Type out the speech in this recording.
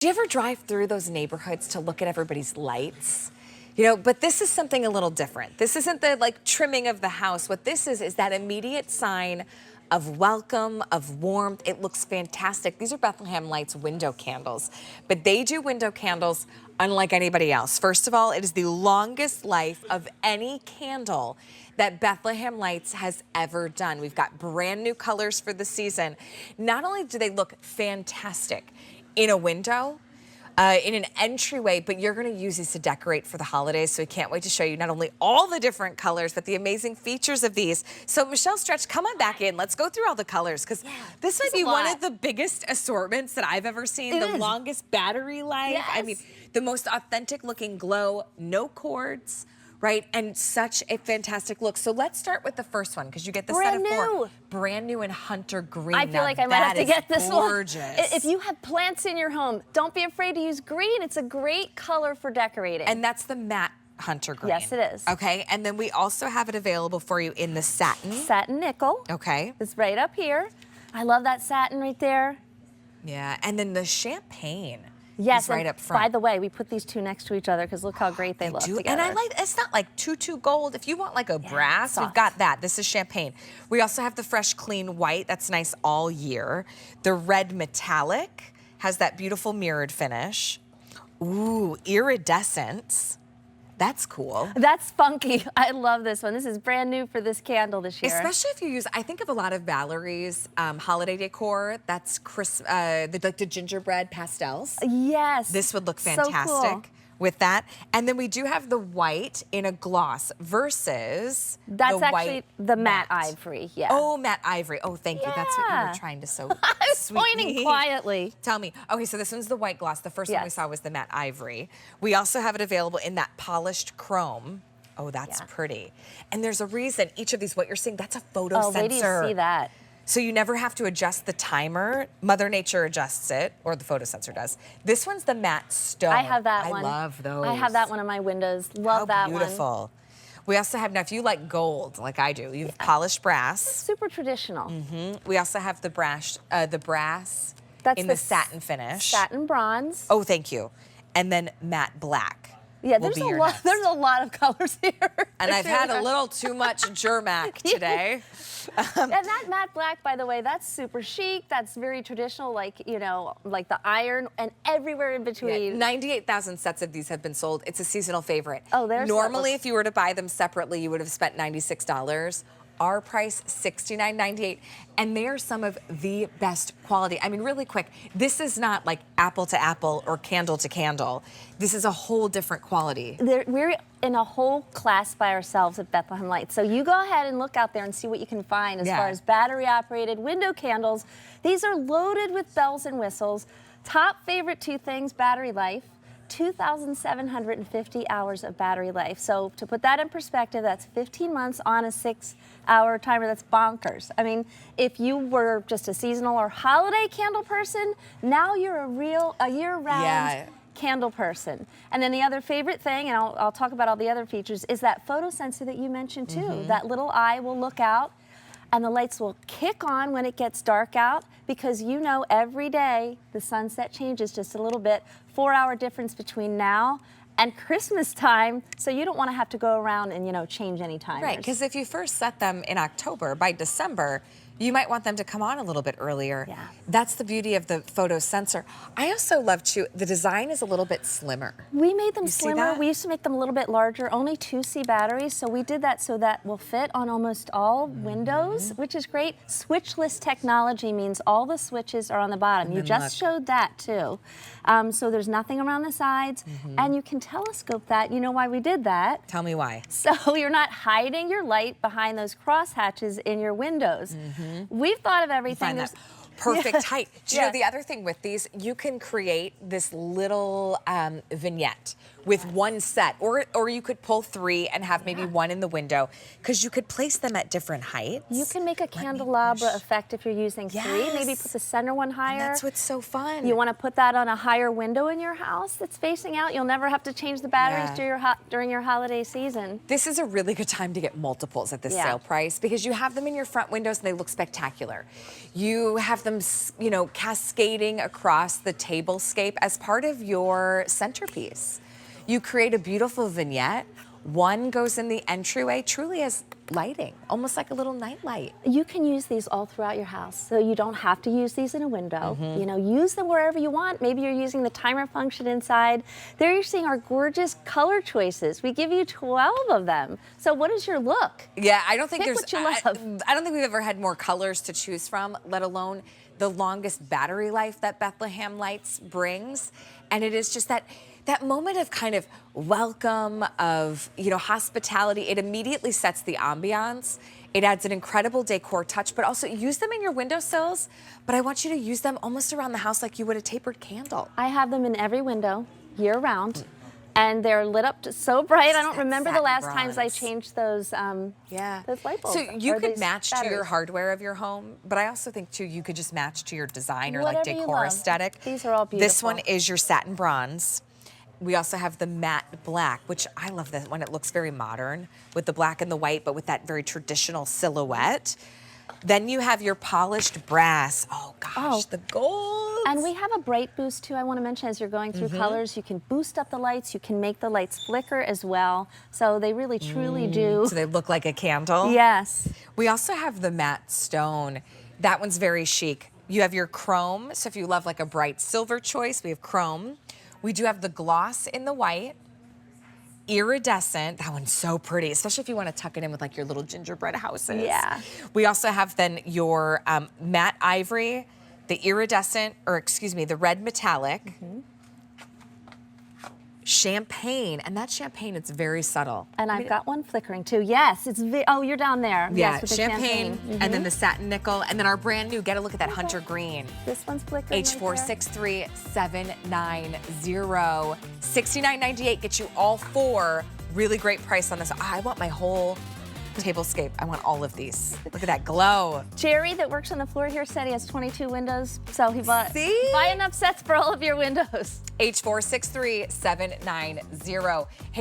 Do you ever drive through those neighborhoods to look at everybody's lights? You know, but this is something a little different. This isn't the trimming of the house. What this is that immediate sign of welcome, of warmth. It looks fantastic. These are Bethlehem Lights window candles, but they do window candles unlike anybody else. First of all, it is the longest life of any candle that Bethlehem Lights has ever done. We've got brand new colors for the season. Not only do they look fantastic in a window, in an entryway, but you're going to use these to decorate for the holidays, so we can't wait to show you not only all the different colors, but the amazing features of these. So Michelle Stretch, come on back in. Let's go through all the colors, because this might be one of the biggest assortments that I've ever seen. The longest battery life. Yes. I mean, the most authentic looking glow, no cords. Right, and such a fantastic look. So let's start with the first one, because you get the set of four. Brand new in hunter green. I feel like I might have to get this gorgeous. one. If you have plants in your home, don't be afraid to use green. It's a great color for decorating. And that's the matte hunter green. Yes, it is. Okay, and then we also have it available for you in the satin. Satin nickel. Okay. It's right up here. I love that satin right there. Yeah, and then the champagne. Yes, right up front. By the way, we put these two next to each other because look how great they look together. And I like, it's not like too gold. If you want like a brass, we've got that. This is champagne. We also have the fresh, clean white. That's nice all year. The red metallic has that beautiful mirrored finish. Ooh, iridescence. That's cool. That's funky. I love this one. This is brand new for this candle this year. Especially if you use, I think of a lot of Valerie's holiday decor. That's the gingerbread pastels. Yes. This would look fantastic. So cool. With that. And then we do have the white in a gloss versus that's the actually the matte ivory. Yeah. Oh, matte ivory. Oh, thank you. That's what you were trying to so I was pointing quietly. Tell me. Okay, so this one's the white gloss. The first one we saw was the matte ivory. We also have it available in that polished chrome. Oh, that's pretty. And there's a reason each of these, what you're seeing, that's a photo sensor. Oh, wait till you see that. So you never have to adjust the timer. Mother Nature adjusts it, or the photo sensor does. This one's the matte stone. I have that one. I love those. I have that one on my windows. Love that one. How beautiful. We also have, now if you like gold, like I do, you have polished brass. Super traditional. We also have the brass That's in the satin finish. Satin bronze. Oh, thank you. And then matte black. Yeah, there's a lot of colors here. And I've had a little too much Germac today. And that matte black, by the way, that's super chic. That's very traditional, like, you know, like the iron and everywhere in between. 98,000 sets of these have been sold. It's a seasonal favorite. Oh, there's normally, if you were to buy them separately, you would have spent $96. Our price, $69.98, and they are some of the best quality. I mean, really quick, this is not like apple to apple or candle to candle. This is a whole different quality. We're in a whole class by ourselves at Bethlehem Lights. So you go ahead and look out there and see what you can find as far as battery-operated window candles. These are loaded with bells and whistles. Top favorite two things, battery life. 2,750 hours of battery life. So to put that in perspective, that's 15 months on a 6-hour timer. That's bonkers. I mean, if you were just a seasonal or holiday candle person, now you're a year-round candle person. And then the other favorite thing, and I'll talk about all the other features, is that photo sensor that you mentioned too. That little eye will look out, and the lights will kick on when it gets dark out, because you know every day the sunset changes just a little bit. 4-hour difference between now and Christmas time, so you don't want to have to go around and, you know, change any timers. Right, because if you first set them in October, by December, you might want them to come on a little bit earlier. Yeah. That's the beauty of the photo sensor. I also love, too, the design is a little bit slimmer. We made them slimmer. slimmer. We used to make them a little bit larger, only 2C batteries, so we did that so that will fit on almost all windows, which is great. Switchless technology means all the switches are on the bottom. You just showed that, too. So there's nothing around the sides, and you can telescope that. You know why we did that? Tell me why. So you're not hiding your light behind those cross hatches in your windows. We've thought of everything. There's perfect height. Do you know the other thing with these? You can create this little vignette with one set, or you could pull 3 and have maybe one in the window, because you could place them at different heights. You can make a candelabra effect if you're using 3. Maybe put the center one higher. And that's what's so fun. You want to put that on a higher window in your house that's facing out. You'll never have to change the batteries during your holiday season. This is a really good time to get multiples at this sale price, because you have them in your front windows and they look spectacular. You have them them, cascading across the tablescape as part of your centerpiece. You create a beautiful vignette. One goes in the entryway, truly as lighting, almost like a little night light. You can use these all throughout your house, so you don't have to use these in a window. Use them wherever you want. Maybe you're using the timer function inside. There you're seeing our gorgeous color choices. We give you 12 of them. So what is your look? Yeah, I don't think Pick there's. what you love. I don't think we've ever had more colors to choose from, let alone the longest battery life that Bethlehem Lights brings. And it is just that moment of kind of welcome, of hospitality. It immediately sets the ambiance. It adds an incredible decor touch, but also use them in your windowsills. But I want you to use them almost around the house like you would a tapered candle. I have them in every window year round. And they're lit up so bright. I don't remember the last times I changed those those light bulbs. So you could match to your batteries. hardware of your home, but I also think too you could just match to your design or Whatever like you decor love. aesthetic. These are all beautiful. This one is your satin bronze. We also have the matte black, which I love this when it looks very modern with the black and the white, but with that very traditional silhouette. Then you have your polished brass. Oh gosh, the gold. And we have a bright boost too. I want to mention as you're going through colors, you can boost up the lights. You can make the lights flicker as well. So they really truly do. So they look like a candle. Yes. We also have the matte stone. That one's very chic. You have your chrome. So if you love like a bright silver choice, we have chrome. We do have the gloss in the white. Iridescent, that one's so pretty, especially if you want to tuck it in with like your little gingerbread houses. Yeah. We also have then your matte ivory, the iridescent, the red metallic, champagne, and that champagne, it's very subtle. And I've got one flickering too. Yes, it's oh, you're down there. Yeah, yes, with the champagne, and then the satin nickel, and then our brand new, get a look at that hunter green. This one's flickering. H463790. $69.98 gets you all four. Really great price on this. I want my whole tablescape. I want all of these. Look at that glow. Jerry that works on the floor here said he has 22 windows, so he bought See? enough sets for all of your windows. H463790. Hey,